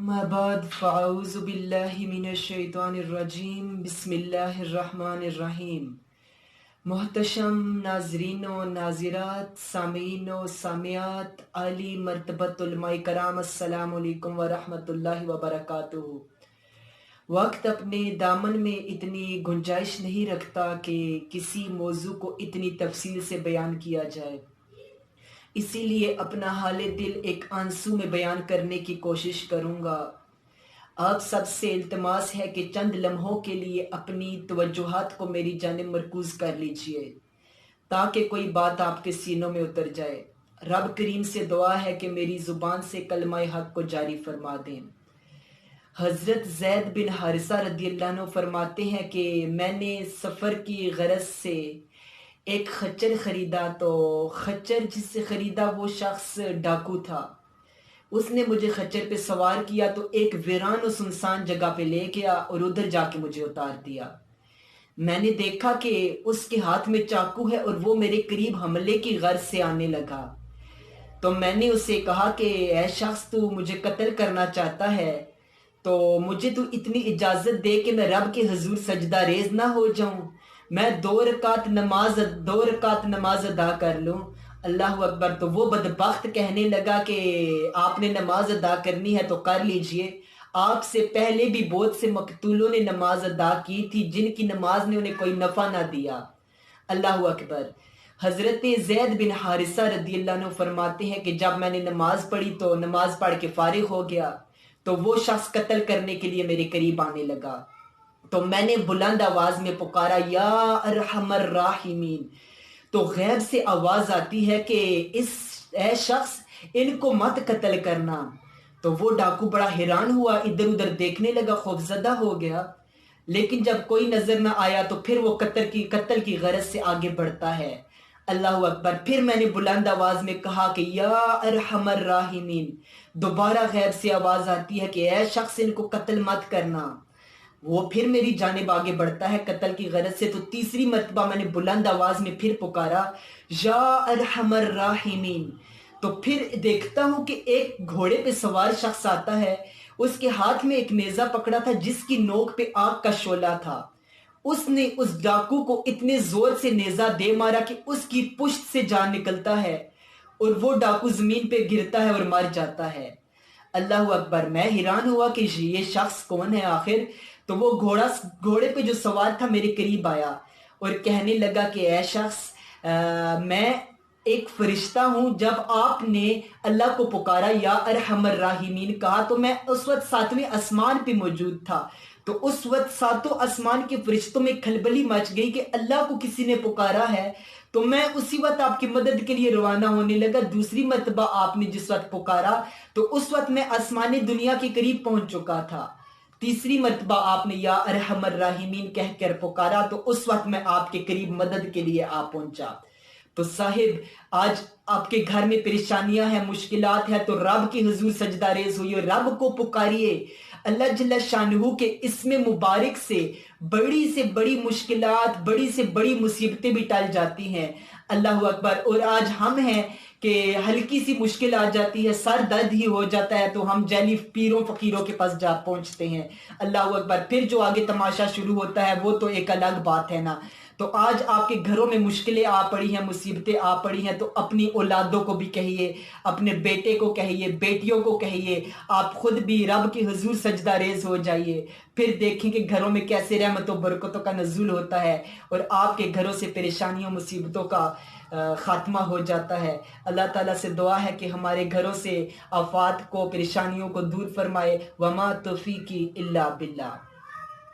अम्मा बाद फ़अऊज़ु बिल्लाहि मिनश्शैतानिर्रजीम बिस्मिल्लाहिर्रहमानिर्रहीम। मोहतशम नाज़रीन व नाज़िरात, सामीन व सामियात, आली मर्तबत उलमाए कराम, अस्सलामु अलैकुम व रहमतुल्लाहि व बरकातुहू। वक्त अपने दामन में इतनी गुंजाइश नहीं रखता कि किसी मौजू को इतनी तफसील से बयान किया जाए, इसीलिए अपना हाल दिल एक आंसू में बयान करने की कोशिश करूँगा। आप सबसे इल्तमास है कि चंद लम्हों के लिए अपनी तवज्जुहात को मेरी जानिब मरकूज़ कर लीजिए ताकि कोई बात आपके सीनों में उतर जाए। रब करीम से दुआ है कि मेरी ज़ुबान से कलमा हक को जारी फरमा दें। हज़रत ज़ैद बिन हारिसा रदियल्लाहु अन्हु फरमाते हैं कि मैंने सफ़र की गरज से एक खच्चर ख़रीदा, तो खच्चर जिससे ख़रीदा वो शख्स डाकू था। उसने मुझे खच्चर पे सवार किया तो एक वीरान और सुनसान जगह पे ले गया और उधर जाके मुझे उतार दिया। मैंने देखा कि उसके हाथ में चाकू है और वो मेरे करीब हमले की गर्ज से आने लगा। तो मैंने उससे कहा कि ऐ शख्स, तू मुझे कत्ल करना चाहता है तो मुझे तू इतनी इजाज़त दे कि मैं रब के हुजूर सजदा रेज ना हो जाऊं, मैं दो रकात नमाज अदा कर लूं। अल्लाह अकबर। तो वो बदबख्त कहने लगा कि आपने नमाज अदा करनी है तो कर लीजिए, आपसे पहले भी बहुत से मकतूलों ने नमाज अदा की थी जिनकी नमाज ने उन्हें कोई नफ़ा ना दिया। अल्लाह अकबर। हज़रत ज़ैद बिन हारिसा रदियल्लाहु अन्हु फरमाते हैं कि जब मैंने नमाज पढ़ी तो नमाज पढ़ के फारिग हो गया तो वो शख्स कत्ल करने के लिए मेरे करीब आने लगा। तो मैंने बुलंद आवाज में पुकारा, या अरहमर राहिमीन। तो गैब से आवाज आती है कि ऐ शख्स, इनको मत कत्ल करना। तो वो डाकू बड़ा हैरान हुआ, इधर उधर देखने लगा, खौफजदा हो गया। लेकिन जब कोई नजर ना आया तो फिर वो कत्ल की गरज से आगे बढ़ता है। अल्लाह अकबर। फिर मैंने बुलंद आवाज में कहा कि या अरहमर राहिमीन। दोबारा गैब से आवाज आती है कि ऐ शख्स, इनको कत्ल मत करना। वो फिर मेरी जानिब आगे बढ़ता है कत्ल की गरज से। तो तीसरी मर्तबा मैंने बुलंद आवाज में फिर पुकारा, या अरहमर राहिमीन। तो फिर देखता हूं कि एक घोड़े पे सवार शख्स आता है, उसके हाथ में एक नेजा पकड़ा था जिसकी नोक पे आग का शोला था। उसने उस डाकू को इतने जोर से नेजा दे मारा कि उसकी पुश्त से जान निकलता है और वो डाकू जमीन पे गिरता है और मर जाता है। अल्लाह अकबर। मैं हैरान हुआ कि ये शख्स कौन है आखिर। तो वो घोड़े पे जो सवार था मेरे करीब आया और कहने लगा कि ऐ शख्स, मैं एक फरिश्ता हूं। जब आपने अल्लाह को पुकारा, या अरहमर राहिमीन कहा, तो मैं उस वक्त सातवें आसमान पे मौजूद था। तो उस वक्त सातों आसमान के फरिश्तों में खलबली मच गई कि अल्लाह को किसी ने पुकारा है। तो मैं उसी वक्त आपकी मदद के लिए रवाना होने लगा। दूसरी मर्तबा आपने जिस वक्त पुकारा तो उस वक्त मैं आसमानी दुनिया के करीब पहुंच चुका था। तीसरी मर्तबा आपने या अरहमर राहिमीन कहकर पुकारा तो उस वक्त मैं आपके करीब मदद के लिए आ पहुंचा। तो साहिब, आज आपके घर में परेशानियां हैं, मुश्किलात है, तो रब की हुजूर सजदा रेज हुई और रब को पुकारिए। अल्लाह जल्ला शानहू के इसमें मुबारक से बड़ी मुश्किलात, बड़ी से बड़ी मुसीबतें भी टल जाती हैं। अल्लाह अकबर। और आज हम हैं कि हल्की सी मुश्किल आ जाती है, सर दर्द ही हो जाता है, तो हम जैली पीरों फकीरों के पास जा पहुंचते हैं। अल्लाह अकबर। फिर जो आगे तमाशा शुरू होता है वो तो एक अलग बात है ना। तो आज आपके घरों में मुश्किलें आ पड़ी हैं, मुसीबतें आ पड़ी हैं, तो अपनी औलादों को भी कहिए, अपने बेटे को कहिए, बेटियों को कहिए, आप खुद भी रब के हुजूर सजदा रेज हो जाइए। फिर देखें कि घरों में कैसे रहमतों बरकतों का नज़ुल होता है और आपके घरों से परेशानियों मुसीबतों का खात्मा हो जाता है। अल्लाह ताला से दुआ है कि हमारे घरों से आफात को, परेशानियों को दूर फरमाए। वमा तौफीकी इल्ला बिल्लाह।